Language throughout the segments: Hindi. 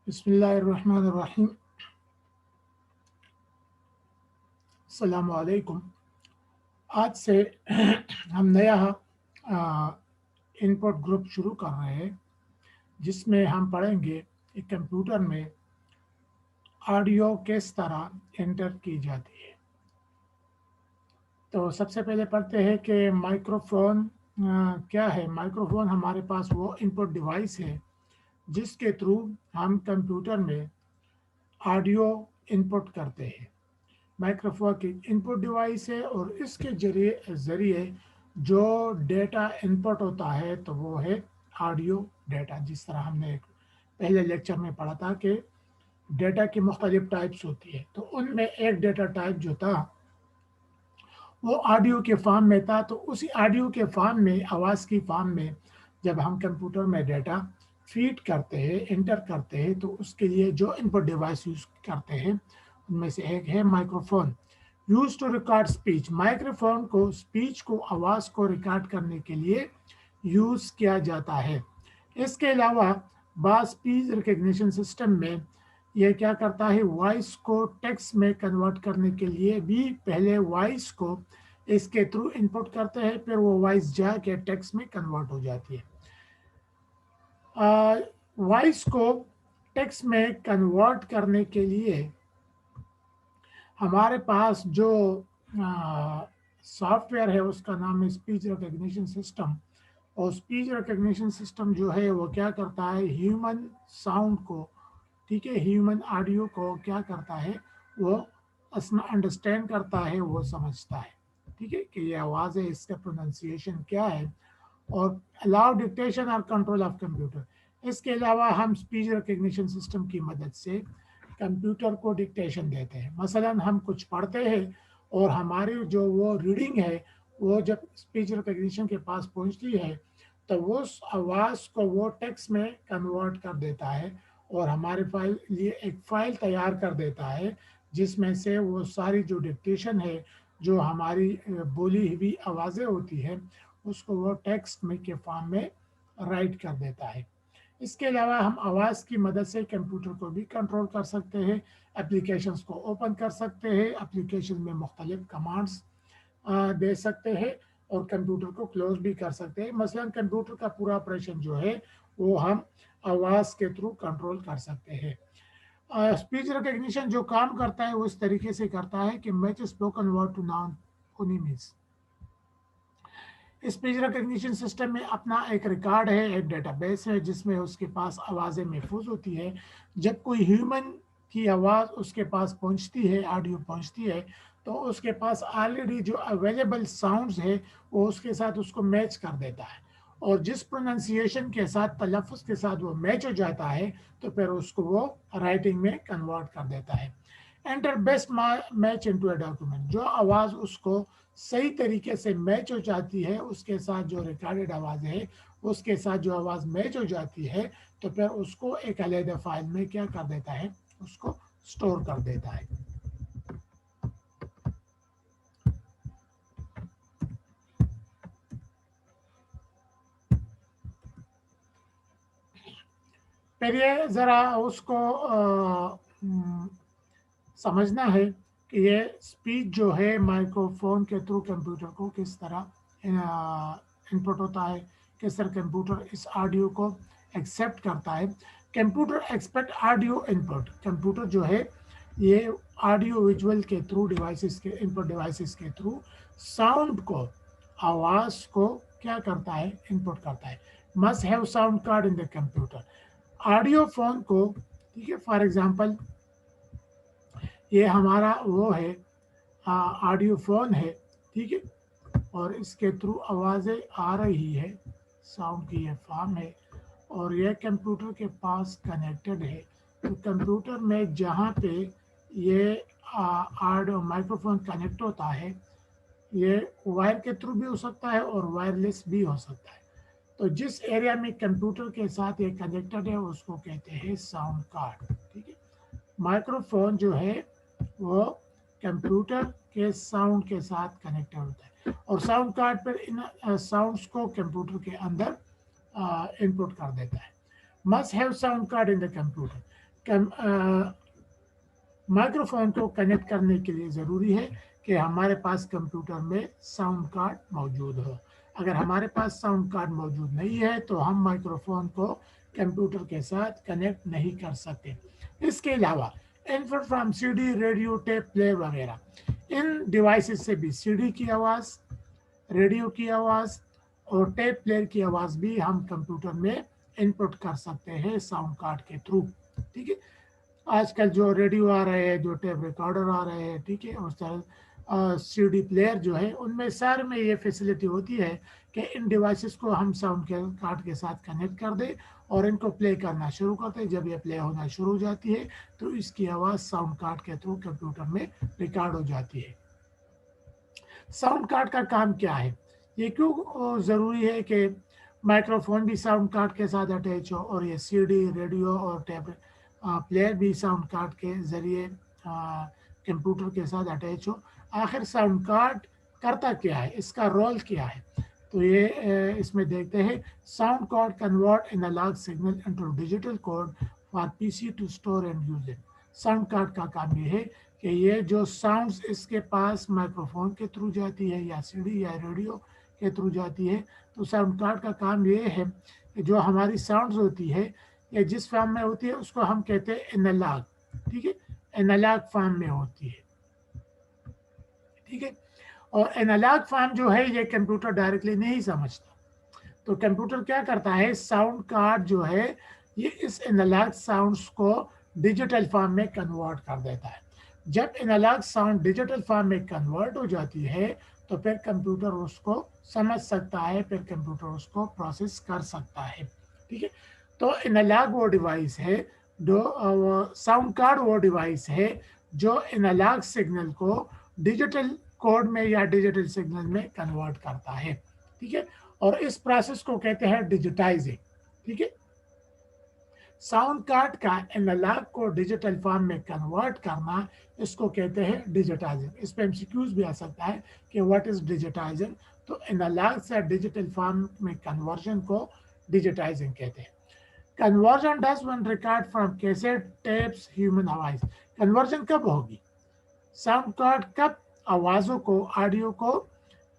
बिस्मिल्लाहिर्रहमानिर्रहीम। अस्सलामु अलैकुम। आज से हम नया इनपुट ग्रुप शुरू कर रहे हैं जिसमें हम पढ़ेंगे कि कंप्यूटर में ऑडियो किस तरह एंटर की जाती है। तो सबसे पहले पढ़ते हैं कि माइक्रोफोन क्या है। माइक्रोफोन हमारे पास वो इनपुट डिवाइस है जिसके थ्रू हम कंप्यूटर में ऑडियो इनपुट करते हैं। माइक्रोफोन की इनपुट डिवाइस है और इसके जरिए ज़रिए जो डेटा इनपुट होता है तो वो है ऑडियो डेटा। जिस तरह हमने एक पहले लेक्चर में पढ़ा था कि डेटा की मुख्तलिफ टाइप्स होती है, तो उनमें एक डेटा टाइप जो था वो ऑडियो के फॉर्म में था। तो उसी ऑडियो के फॉर्म में, आवाज़ की फॉर्म में जब हम कंप्यूटर में डेटा फीड करते हैं, इंटर करते हैं, तो उसके लिए जो इनपुट डिवाइस यूज़ करते हैं उनमें से एक है microphone. Use to record speech. Microphone को स्पीच को, आवाज़ को रिकॉर्ड करने के लिए यूज़ किया जाता है। इसके अलावा बास स्पीच रिकग्निशन सिस्टम में ये क्या करता है, वॉइस को टेक्स्ट में कन्वर्ट करने के लिए भी पहले वॉइस को इसके थ्रू इनपुट करते हैं, फिर वो वॉइस जाके टेक्स्ट में कन्वर्ट हो जाती है। वॉइस को टेक्स्ट में कन्वर्ट करने के लिए हमारे पास जो सॉफ्टवेयर है उसका नाम है स्पीच रिकग्निशन सिस्टम। और स्पीच रिकग्निशन सिस्टम जो है वो क्या करता है, ह्यूमन साउंड को, ठीक है, ह्यूमन ऑडियो को क्या करता है, वो अंडरस्टैंड करता है, वो समझता है, ठीक है, कि ये आवाज़ है, इसका प्रोनाउंसिएशन क्या है, और अलाउ डिक्टेशन और कंट्रोल ऑफ कंप्यूटर। इसके अलावा हम स्पीच रिकग्निशन सिस्टम की मदद से कंप्यूटर को डिक्टेशन देते हैं। मसलन हम कुछ पढ़ते हैं और हमारी जो वो रीडिंग है वो जब स्पीच रिकग्निशन के पास पहुंचती है तो वो उस आवाज़ को वो टेक्स्ट में कन्वर्ट कर देता है और हमारे फाइल लिए एक फ़ाइल तैयार कर देता है जिसमें से वो सारी जो डिक्टेशन है, जो हमारी बोली हुई आवाज़ें होती है, उसको वो टेक्स्ट में के फॉर्म में राइट कर देता है। इसके अलावा हम आवाज़ की मदद से कंप्यूटर को भी कंट्रोल कर सकते हैं, एप्लीकेशंस को ओपन कर सकते हैं, एप्लीकेशन में मुख्तलिफ कमांड्स दे सकते हैं और कंप्यूटर को क्लोज भी कर सकते हैं। मसलन कंप्यूटर का पूरा ऑपरेशन जो है वो हम आवाज़ के थ्रू कंट्रोल कर सकते हैं। स्पीच रिकग्निशन जो काम करता है वो इस तरीके से करता है कि match spoken word to known phonemes. Speech recognition system में अपना एक रिकॉर्ड है, एक डेटाबेस है जिसमें उसके पास आवाज़ें महफूज होती है। जब कोई ह्यूमन की आवाज़ उसके पास पहुंचती है, ऑडियो पहुंचती है, तो उसके पास ऑलरेडी जो अवेलेबल साउंड्स है वो उसके साथ उसको मैच कर देता है, और जिस प्रोनाउंसिएशन के साथ, तलफ़ुज़ के साथ वो मैच हो जाता है तो फिर उसको वो राइटिंग में कन्वर्ट कर देता है। Enter best match into a document. जो आवाज़ उसको सही तरीके से मैच हो जाती है उसके साथ, जो रिकॉर्डेड आवाज़ है उसके साथ जो आवाज़ मैच हो जाती है, तो फिर उसको एक अलग फाइल में क्या कर देता है, उसको स्टोर कर देता है। फिर ये ज़रा उसको समझना है कि ये स्पीच जो है माइक्रोफोन के थ्रू कंप्यूटर को किस तरह इनपुट होता है, किस तरह कंप्यूटर इस ऑडियो को एक्सेप्ट करता है। Computer expect audio input. Computer जो है ये ऑडियो विजुअल के थ्रू, डिवाइसेस के इनपुट डिवाइसेस के थ्रू साउंड को, आवाज़ को क्या करता है, इनपुट करता है। Must have sound card in the computer. Audio phone को, ठीक है, फॉर एग्जांपल ये हमारा वो है ऑडियो फोन है, ठीक है, और इसके थ्रू आवाज़ें आ रही है, साउंड की ये फॉर्म है, और ये कंप्यूटर के पास कनेक्टेड है। तो कंप्यूटर में जहाँ पे ये ऑडियो माइक्रोफोन कनेक्ट होता है, ये वायर के थ्रू भी हो सकता है और वायरलेस भी हो सकता है। तो जिस एरिया में कंप्यूटर के साथ ये कनेक्टेड है उसको कहते हैं साउंड कार्ड, ठीक है। माइक्रोफोन जो है वो कंप्यूटर के साउंड के साथ कनेक्टेड होता है और साउंड कार्ड पर इन साउंड्स को कंप्यूटर के अंदर इनपुट कर देता है। Must have sound card in the computer. Microphone को कनेक्ट करने के लिए ज़रूरी है कि हमारे पास कंप्यूटर में साउंड कार्ड मौजूद हो। अगर हमारे पास साउंड कार्ड मौजूद नहीं है तो हम माइक्रोफोन को कंप्यूटर के साथ कनेक्ट नहीं कर सकते। इसके अलावा input from CD, radio, tape player वगैरह, इन डिवाइसेस से भी सीडी की आवाज़, रेडियो की आवाज़ और टेप प्लेयर की आवाज़ भी हम कंप्यूटर में इनपुट कर सकते हैं साउंड कार्ड के थ्रू। ठीक है, आजकल जो रेडियो आ रहे हैं, जो टेप रिकॉर्डर आ रहे हैं, ठीक है, और सीडी प्लेयर जो है, उनमें सारे में ये फैसिलिटी होती है कि इन डिवाइसेस को हम साउंड के कार्ड के साथ कनेक्ट कर दें और इनको प्ले करना शुरू करते हैं। जब ये प्ले होना शुरू हो जाती है तो इसकी आवाज़ साउंड कार्ड के थ्रू कंप्यूटर में रिकॉर्ड हो जाती है। साउंड कार्ड का काम क्या है, ये क्यों ज़रूरी है कि माइक्रोफोन भी साउंड कार्ड के साथ अटैच हो और ये सीडी, रेडियो और टेप प्लेयर भी साउंड कार्ड के ज़रिए कंप्यूटर के साथ अटैच हो। आखिर साउंड कार्ड करता क्या है, इसका रोल क्या है, तो ये इसमें देखते हैं। Sound card convert analog signal into digital code for PC to store and use it. Sound card का काम ये है कि ये जो साउंड्स इसके पास माइक्रोफोन के थ्रू जाती है या सीडी या रेडियो के थ्रू जाती है, तो साउंड कार्ड का काम ये है कि जो हमारी साउंड्स होती है या जिस फॉर्म में होती है उसको हम कहते हैं एनालॉग। ठीक है, एनालॉग फॉर्म में होती है। ठीक है, और एनालॉग फॉर्म जो है ये कंप्यूटर डायरेक्टली नहीं समझता, तो कंप्यूटर क्या करता है, साउंड कार्ड जो है ये इस एनालॉग साउंड्स को डिजिटल फॉर्म में कन्वर्ट कर देता है। जब एनालॉग साउंड डिजिटल फॉर्म में कन्वर्ट हो जाती है तो फिर कंप्यूटर उसको समझ सकता है, फिर कंप्यूटर उसको प्रोसेस कर सकता है। ठीक है, तो एनालॉग वो डिवाइस है जो साउंड कार्ड वो डिवाइस है जो एनालॉग सिग्नल को डिजिटल कोड में या डिजिटल सिग्नल में कन्वर्ट करता है। ठीक है, और इस प्रोसेस को कहते हैं डिजिटाइजिंग। ठीक है, साउंड कार्ड का एनालॉग को डिजिटल फॉर्म में कन्वर्ट करना, इसको कहते हैं डिजिटाइजिंग। इस पर एमसीक्यूज भी आ सकता है कि व्हाट इज डिजिटाइजिंग, तो एनालॉग से डिजिटल फॉर्म में कन्वर्जन को डिजिटाइजिंग कहते हैं। Conversion does when record from cassette, tapes, human voice. Conversion कब होगी, साउंड कार्ड कब आवाज़ों को, ऑडियो को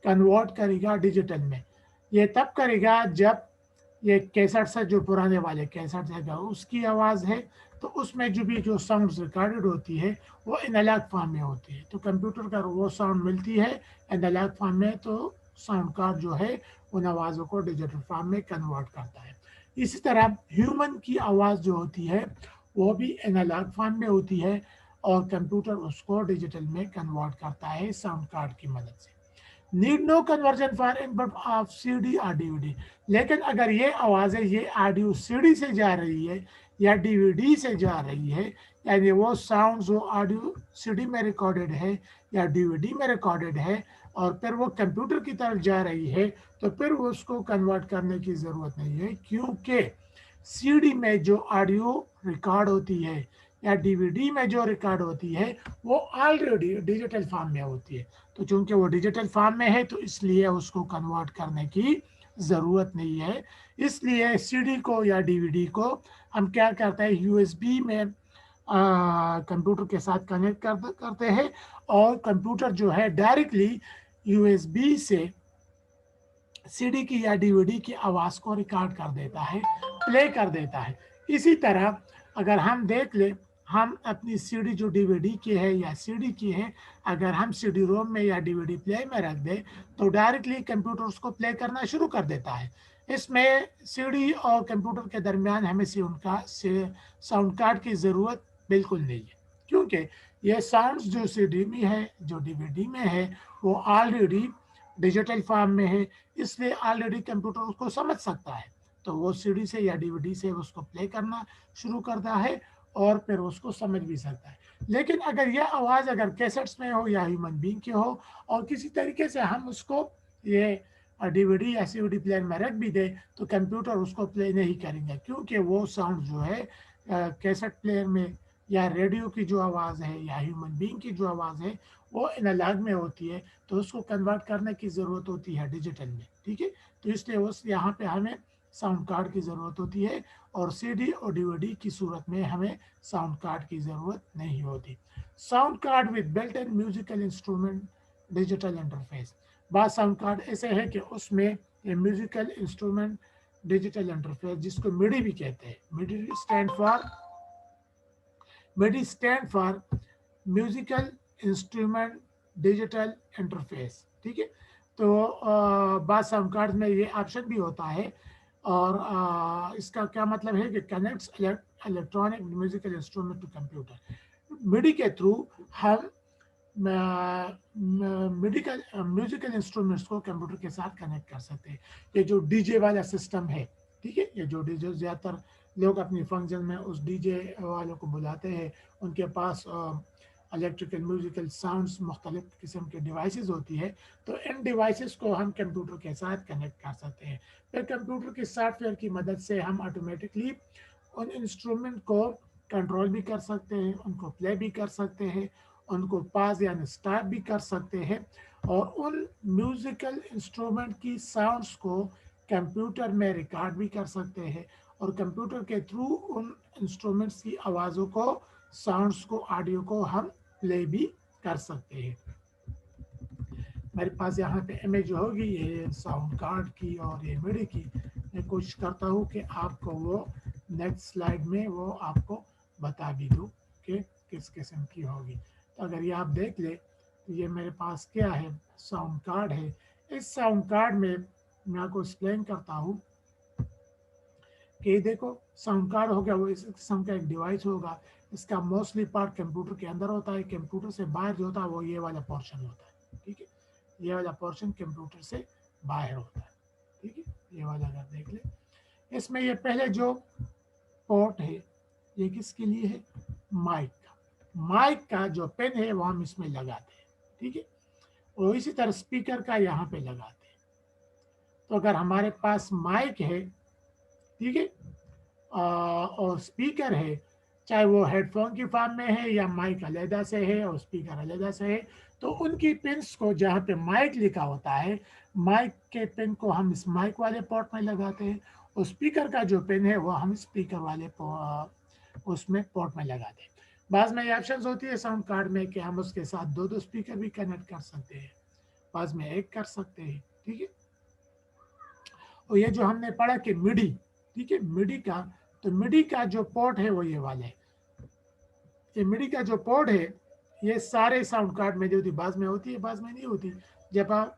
कन्वर्ट करेगा डिजिटल में, ये तब करेगा जब ये कैसेट से, जो पुराने वाले कैसेट है उसकी आवाज़ है, तो उसमें जो भी जो साउंड्स रिकॉर्डेड होती है वो एनालॉग फॉर्म में होती है, तो कंप्यूटर का वो साउंड मिलती है एनालॉग फॉर्म में, तो साउंड कार्ड जो है उन आवाज़ों को डिजिटल फॉर्म में कन्वर्ट करता है। इसी तरह ह्यूमन की आवाज़ जो होती है वो भी एनालॉग फॉर्म में होती है और कंप्यूटर उसको डिजिटल में कन्वर्ट करता है साउंड कार्ड की मदद से। Need no conversion for input of CD और डीवीडी। लेकिन अगर ये आवाज़ें, ये ऑडियो सीडी से जा रही है या डीवीडी से जा रही है, यानी वो साउंड जो ऑडियो सीडी में रिकॉर्डेड है या डीवीडी में रिकॉर्डेड है और फिर वो कंप्यूटर की तरफ जा रही है, तो फिर उसको कन्वर्ट करने की ज़रूरत नहीं है, क्योंकि सीडी में जो ऑडियो रिकॉर्ड होती है या डीवीडी में जो रिकॉर्ड होती है वो ऑलरेडी डिजिटल फॉर्म में होती है। तो चूंकि वो डिजिटल फॉर्म में है तो इसलिए उसको कन्वर्ट करने की ज़रूरत नहीं है। इसलिए सीडी को या डीवीडी को हम क्या करते हैं, यूएसबी में कंप्यूटर के साथ कनेक्ट करते हैं और कंप्यूटर जो है डायरेक्टली यूएसबी से सीडी की या डीवीडी की आवाज़ को रिकॉर्ड कर देता है, प्ले कर देता है। इसी तरह अगर हम देख ले, हम अपनी सीडी जो डीवीडी की है या सीडी की है, अगर हम सीडी रोम में या डीवीडी प्ले में रख दें तो डायरेक्टली कंप्यूटर उसको प्ले करना शुरू कर देता है। इसमें सीडी और कंप्यूटर के दरमियान हमें से उनका साउंड कार्ड की ज़रूरत बिल्कुल नहीं है, क्योंकि ये साउंड्स जो सीडी में है, जो डीवीडी में है, वो ऑलरेडी डिजिटल फॉर्म में है, इसलिए ऑलरेडी कंप्यूटर उसको समझ सकता है, तो वो सीडी से या डीवीडी से उसको प्ले करना शुरू करता है और फिर उसको समझ भी सकता है। लेकिन अगर यह आवाज़ अगर कैसेट्स में हो या ह्यूमन बीइंग की हो और किसी तरीके से हम उसको ये डीवीडी या सीडी प्लेयर में रख भी दे तो कंप्यूटर उसको प्ले नहीं करेंगे, क्योंकि वो साउंड जो है कैसेट प्लेयर में या रेडियो की जो आवाज़ है या ह्यूमन बीइंग की जो आवाज़ है वो एनालॉग में होती है, तो उसको कन्वर्ट करने की ज़रूरत होती है डिजिटल में। ठीक है, तो इसलिए उस यहाँ पे हमें साउंड कार्ड की ज़रूरत होती है, और सीडी और डीवीडी की सूरत में हमें साउंड कार्ड की ज़रूरत नहीं होती। Sound card with built in musical instrument digital interface. बाद साउंड कार्ड ऐसे है कि उसमें ये म्यूजिकल इंस्ट्रूमेंट डिजिटल इंटरफेस, जिसको मिडी भी कहते हैं, MIDI stand for musical instrument digital interface, ठीक है। तो बाद साउंड कार्ड में ये ऑप्शन भी होता है, और इसका क्या मतलब है कि connects electronic musical instrument to computer. MIDI के थ्रू हम मेडिकल म्यूजिकल इंस्ट्रूमेंट्स को कंप्यूटर के साथ कनेक्ट कर सकते हैं। ये जो डीजे वाला सिस्टम है, ठीक है, ये जो डीजे ज़्यादातर लोग अपनी फंक्शन में उस डीजे वालों को बुलाते हैं, उनके पास इलेक्ट्रिकल म्यूजिकल साउंड्स मुख्तलिफ किस्म के डिवाइसेस होती है, तो इन डिवाइसेस को हम कंप्यूटर के साथ कनेक्ट कर सकते हैं। फिर कंप्यूटर के सॉफ्टवेयर की मदद से हम ऑटोमेटिकली उन इंस्ट्रूमेंट को कंट्रोल भी कर सकते हैं, उनको प्ले भी कर सकते हैं, उनको पास यानी स्टार्ट भी कर सकते हैं, और उन म्यूजिकल इंस्ट्रूमेंट की साउंड्स को कंप्यूटर में रिकॉर्ड भी कर सकते हैं, और कंप्यूटर के थ्रू उन इंस्ट्रूमेंट्स की आवाज़ों को, साउंड्स को, ऑडियो को हम प्ले भी कर सकते हैं। मेरे पास यहाँ पे इमेज होगी ये साउंड कार्ड की और ये मिडी की। मैं कोशिश करता हूँ कि आपको वो नेक्स्ट स्लाइड में वो आपको बता भी दूँ कि किस किस्म की होगी। तो अगर ये आप देख ले, तो ये मेरे पास क्या है, साउंड कार्ड है। इस साउंड कार्ड में मैं आपको एक्सप्लेन करता हूँ कि देखो साउंड कार्ड हो गया, वो इस किस्म का एक डिवाइस होगा। इसका मोस्टली पार्ट कंप्यूटर के अंदर होता है, कंप्यूटर से बाहर जो होता है वो ये वाला पोर्शन होता है, ठीक है। ये वाला पोर्शन कंप्यूटर से बाहर होता है, ठीक है। ये वाला अगर देख ले, इसमें ये पहले जो पोर्ट है ये किसके लिए है, माइक का। माइक का जो पिन है वो हम इसमें लगाते हैं, ठीक है, और इसी तरह स्पीकर का यहाँ पे लगाते हैं। तो अगर हमारे पास माइक है, ठीक है, और स्पीकर है, चाहे वो हेडफोन की फॉर्म में है या माइक अलहदा से है और स्पीकर अलहदा से है, तो उनकी पिन्स को जहाँ पे माइक लिखा होता है, माइक के पिन को हम इस माइक वाले पोर्ट में लगाते हैं, और स्पीकर का जो पिन है वो हम स्पीकर वाले उसमें पोर्ट में लगाते हैं। बाद में ये ऑप्शन होती है साउंड कार्ड में कि हम उसके साथ दो दो स्पीकर भी कनेक्ट कर सकते हैं, बाद में एक कर सकते हैं, ठीक है। और ये जो हमने पढ़ा कि मिडी, ठीक है, मिडी का, तो मिडी का जो पोर्ट है वो ये वाला है। ये मिडी का जो पोर्ट है ये सारे साउंड कार्ड में जो होती है, बाज में होती है, बाज में नहीं होती। जब आप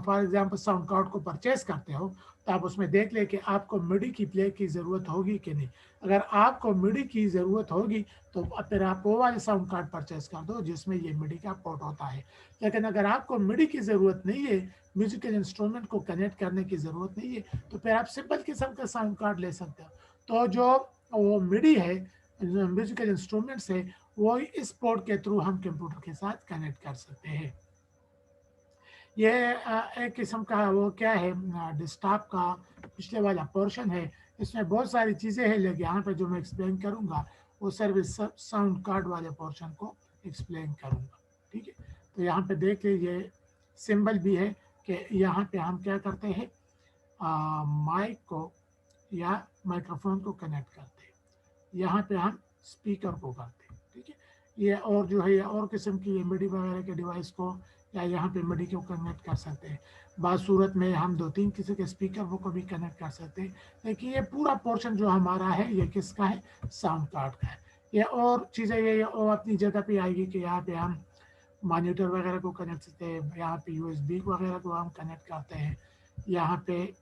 फॉर एग्जांपल साउंड कार्ड को परचेस करते हो तो आप उसमें देख ले कि आपको मिडी की प्ले की ज़रूरत होगी कि नहीं। अगर आपको मिडी की ज़रूरत होगी तो फिर आप वो वाले साउंड कार्ड परचेस कर दो जिसमें ये मिडी का पोर्ट होता है। लेकिन अगर आपको मिडी की ज़रूरत नहीं है, म्यूजिकल इंस्ट्रूमेंट को कनेक्ट करने की ज़रूरत नहीं है, तो फिर आप सिंपल किस्म का साउंड कार्ड ले सकते हो। तो जो वो मिडी है, म्यूजिकल इंस्ट्रूमेंट्स है, वो इस पोर्ट के थ्रू हम कंप्यूटर के साथ कनेक्ट कर सकते हैं। ये एक किस्म का वो क्या है, डेस्कटॉप का पिछले वाला पोर्शन है। इसमें बहुत सारी चीज़ें हैं, लेकिन यहाँ पे जो मैं एक्सप्लेन करूँगा वो सिर्फ इस साउंड कार्ड वाले पोर्शन को एक्सप्लेन करूँगा, ठीक है। तो यहाँ पे देख लीजिए सिंबल भी है कि यहाँ पे हम क्या करते हैं, माइक को या माइक्रोफोन को कनेक्ट करते हैं, यहाँ पे हम स्पीकर को करते हैं, ठीक है। ये और जो है ये और किस्म की ये मिडी वगैरह के डिवाइस को या यहाँ पे मिडी को कनेक्ट कर सकते हैं। बाद सूरत में हम दो तीन किस्म के स्पीकर को भी कनेक्ट कर सकते हैं। लेकिन ये पूरा पोर्शन जो हमारा है ये किसका है, साउंड कार्ड का है। ये और चीज़ें ये और अपनी जगह पे आएगी कि यहाँ पे हम मॉनिटर वगैरह को कनेक्ट करते हैं, यहाँ पे यूएसबी वगैरह को हम कनेक्ट करते हैं, यहाँ पे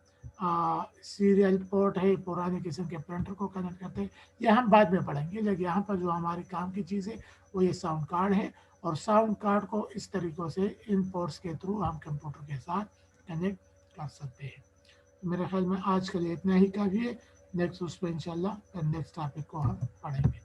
सीरियल पोर्ट है, पुराने किस्म के प्रिंटर को कनेक्ट करते हैं। ये हम बाद में पढ़ेंगे, लेकिन यहाँ पर जो हमारे काम की चीज़ है वो ये साउंड कार्ड है, और साउंड कार्ड को इस तरीक़ों से इन पोर्ट्स के थ्रू हम कंप्यूटर के साथ कनेक्ट कर सकते हैं। तो मेरे ख्याल में आज के लिए इतना ही काफ़ी है। नेक्स्ट उस पर इंशाल्लाह नेक्स्ट टॉपिक को हम पढ़ेंगे।